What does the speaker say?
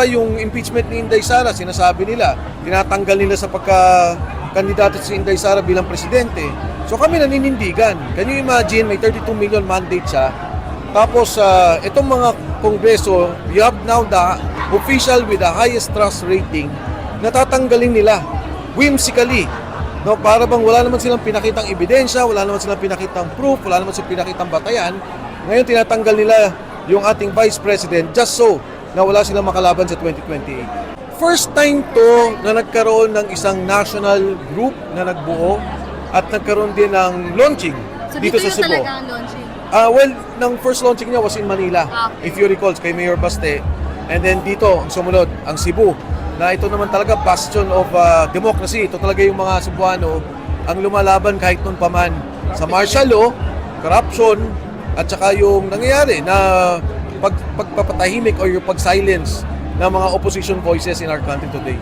Yung impeachment ni Inday Sara, sinasabi nila, tinatanggal nila sa pagka-kandidato si Inday Sara bilang presidente. So kami naninindigan. Can you imagine, may 32 million mandate siya. Tapos itong mga kongreso, you have now the official with the highest trust rating, natatanggalin nila whimsically. No, para bang wala naman silang pinakitang ebidensya, wala naman silang pinakitang proof, wala naman silang pinakitang batayan. Ngayon tinatanggal nila yung ating Vice President just so na wala silang makalaban sa 2028. First time to na nagkaroon ng isang national group na nagbuo at nagkaroon din ng launching So dito sa dito Cebu. talaga ang launching? Well, nang first launching niya was in Manila, Okay. if you recall, kay Mayor Baste. And then dito, ang sumunod, ang Cebu, na ito naman talaga bastion of democracy. Ito talaga yung mga Cebuano ang lumalaban kahit noon pa man sa martial law, corruption, at saka yung nangyayari na pagpapatahimik o yung pag-silence ng mga opposition voices in our country today.